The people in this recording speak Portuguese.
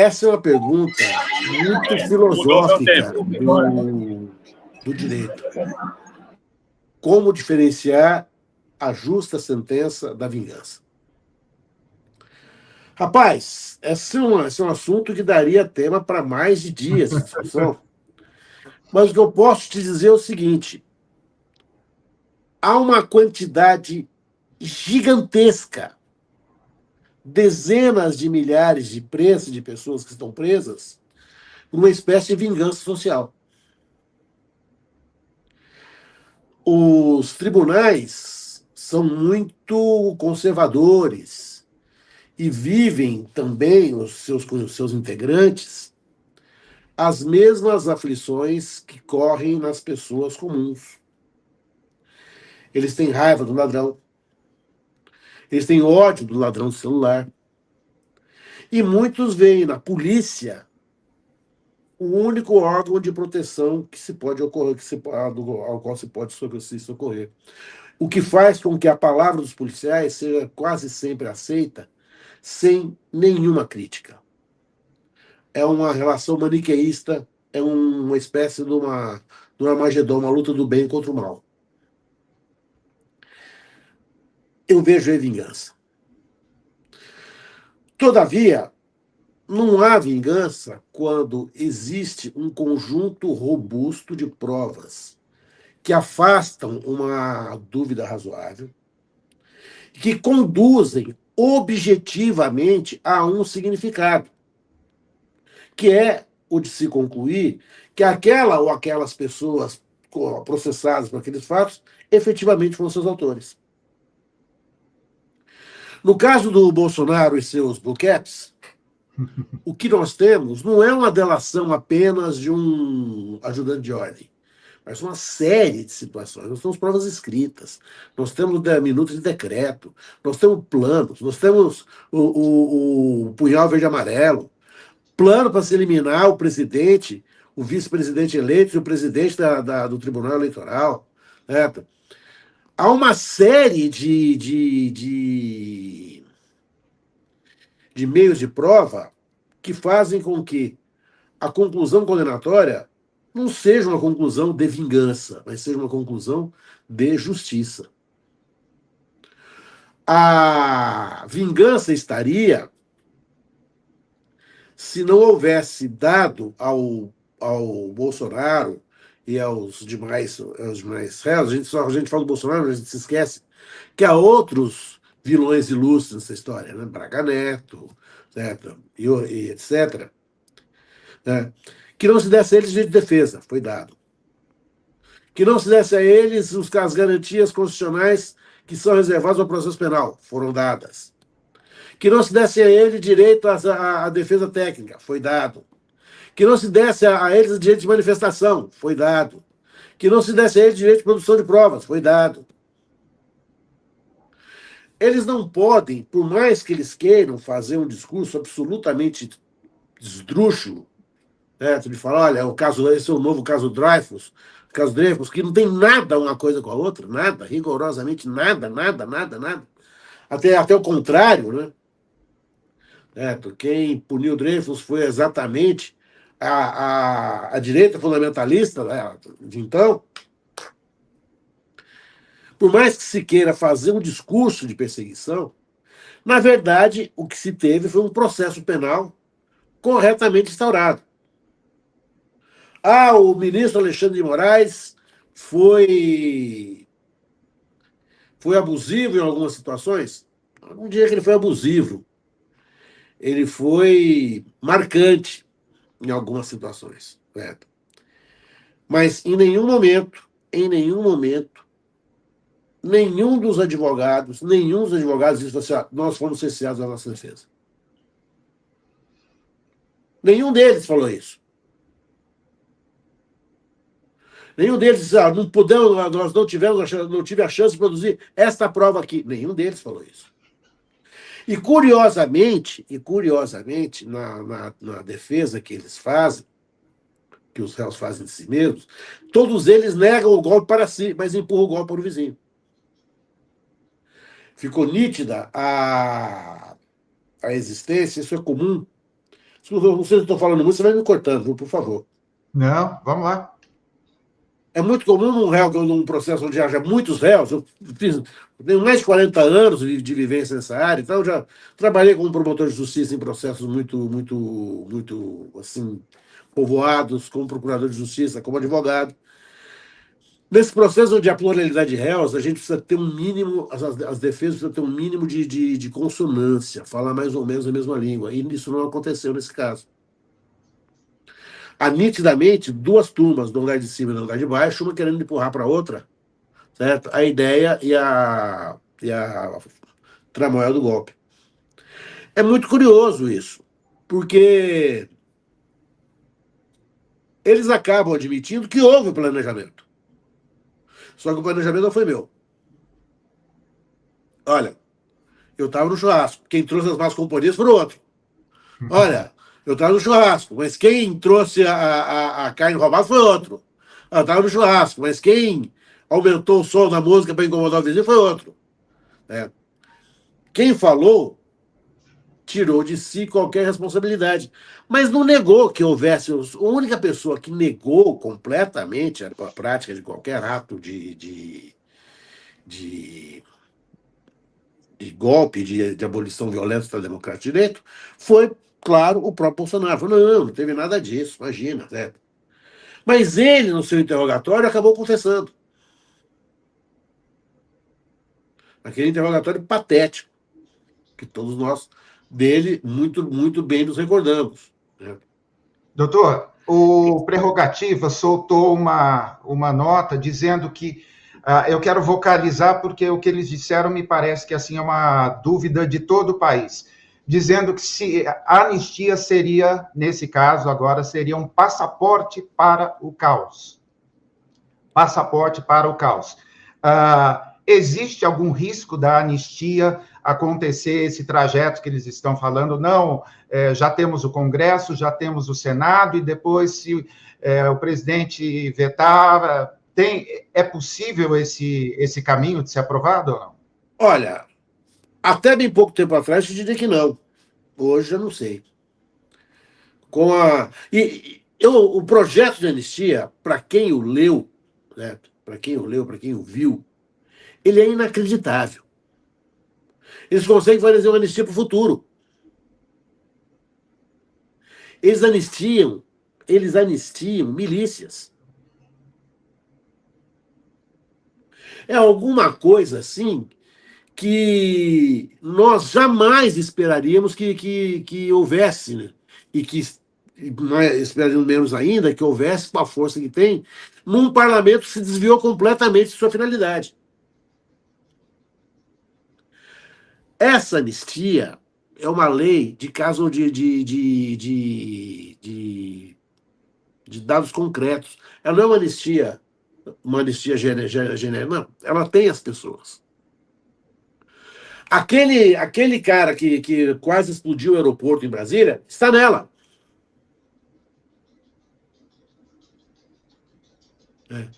Essa é uma pergunta muito filosófica do direito. Como diferenciar a justa sentença da vingança? Rapaz, esse é um assunto que daria tema para mais de dias de discussão. Mas o que eu posso te dizer é o seguinte: há uma quantidade gigantesca, dezenas de milhares de pessoas que estão presas, uma espécie de vingança social. Os tribunais são muito conservadores e vivem também, os seus integrantes, as mesmas aflições que correm nas pessoas comuns. Eles têm raiva do ladrão, eles têm ódio do ladrão do celular, e muitos veem na polícia o único órgão de proteção que se pode ocorrer, ao qual se pode se socorrer. O que faz com que a palavra dos policiais seja quase sempre aceita sem nenhuma crítica. É uma relação maniqueísta, é uma espécie de um Armagedon, uma luta do bem contra o mal. Eu vejo a vingança. Todavia, não há vingança quando existe um conjunto robusto de provas que afastam uma dúvida razoável, que conduzem objetivamente a um significado, que é o de se concluir que aquela ou aquelas pessoas processadas por aqueles fatos efetivamente foram seus autores. No caso do Bolsonaro e seus blue caps, o que nós temos não é uma delação apenas de um ajudante de ordem, mas uma série de situações. Nós temos provas escritas, nós temos minutos de decreto, nós temos planos, nós temos o punhal verde e amarelo, plano para se eliminar o presidente, o vice-presidente eleito e o presidente do Tribunal Eleitoral. Certo? Há uma série de meios de prova que fazem com que a conclusão condenatória não seja uma conclusão de vingança, mas seja uma conclusão de justiça. A vingança estaria se não houvesse dado ao Bolsonaro e aos demais réus. A gente fala do Bolsonaro, mas a gente se esquece que há outros vilões ilustres nessa história, né? Braga Neto, certo? E etc. Né? Que não se desse a eles direito de defesa, foi dado. Que não se desse a eles as garantias constitucionais que são reservadas ao processo penal, foram dadas. Que não se desse a ele direito à defesa técnica, foi dado. Que não se desse a eles direito de manifestação, foi dado. Que não se desse a eles direito de produção de provas, foi dado. Eles não podem, por mais que eles queiram fazer um discurso absolutamente esdrúxulo, certo? De falar, olha, esse é o novo caso Dreyfus, que não tem nada uma coisa com a outra, nada, rigorosamente nada. Até o contrário, né? Certo? Quem puniu Dreyfus foi exatamente a direita fundamentalista, né, de então. Por mais que se queira fazer um discurso de perseguição, na verdade, o que se teve foi um processo penal corretamente instaurado. O ministro Alexandre de Moraes foi abusivo em algumas situações. Eu não diria que ele foi abusivo. Ele foi marcante em algumas situações. Certo? Mas em nenhum momento, nenhum dos advogados disse assim, nós fomos cerceados da nossa defesa. Nenhum deles falou isso. Nenhum deles disse, não pudemos, nós não tive a chance de produzir esta prova aqui. Nenhum deles falou isso. E curiosamente, na defesa que eles fazem, que os réus fazem de si mesmos, todos eles negam o golpe para si, mas empurram o golpe para o vizinho. Ficou nítida a existência, isso é comum Desculpa, não sei se estou falando muito, você vai me cortando, viu, por favor. Não, vamos lá. É muito comum num processo onde haja muitos réus. Eu tenho mais de 40 anos de vivência nessa área, então eu já trabalhei como promotor de justiça em processos muito, assim, povoados, como procurador de justiça, como advogado. Nesse processo onde há pluralidade de réus, a gente precisa ter um mínimo, as defesas precisam ter um mínimo de consonância, falar mais ou menos a mesma língua. E isso não aconteceu nesse caso. Há nitidamente duas turmas, do andar de cima e do andar de baixo, uma querendo empurrar para a outra, certo? A ideia e a tramóia do golpe. É muito curioso isso, porque eles acabam admitindo que houve o planejamento. Só que o planejamento não foi meu. Olha, eu estava no churrasco. Quem trouxe as más companhias foi o outro. Olha, eu estava no churrasco, mas quem trouxe a carne roubada foi outro. Eu estava no churrasco, mas quem aumentou o som da música para incomodar o vizinho foi outro. Né? Quem falou tirou de si qualquer responsabilidade, mas não negou que houvesse. A única pessoa que negou completamente a prática de qualquer ato de, de golpe, de abolição violenta da democracia de direito, foi, claro, o próprio Bolsonaro. Falou, não teve nada disso, imagina. Né? Mas ele, no seu interrogatório, acabou confessando. Aquele interrogatório patético, que todos nós dele muito bem nos recordamos. Né? Doutor, o Prerrogativa soltou uma nota dizendo que eu quero vocalizar porque o que eles disseram me parece que assim é uma dúvida de todo o país, dizendo que se a anistia seria, nesse caso agora, seria um passaporte para o caos. Passaporte para o caos. Existe algum risco da anistia acontecer esse trajeto que eles estão falando? Não, já temos o Congresso, já temos o Senado, e depois, se o presidente vetar, é possível esse caminho de ser aprovado ou não? Olha, até bem pouco tempo atrás eu diria que não. Hoje eu não sei. O projeto de anistia, para quem o leu, né, para quem o leu, para quem o viu, ele é inacreditável. Eles conseguem fazer uma anistia para o futuro. Eles anistiam milícias. É alguma coisa assim que nós jamais esperaríamos que houvesse, né? E que nós esperaríamos menos ainda que houvesse, com a força que tem, num parlamento que se desviou completamente de sua finalidade. Essa anistia é uma lei de caso de dados concretos. Ela não é uma anistia genérica, não. Ela tem as pessoas. Aquele cara que quase explodiu o aeroporto em Brasília está nela. É.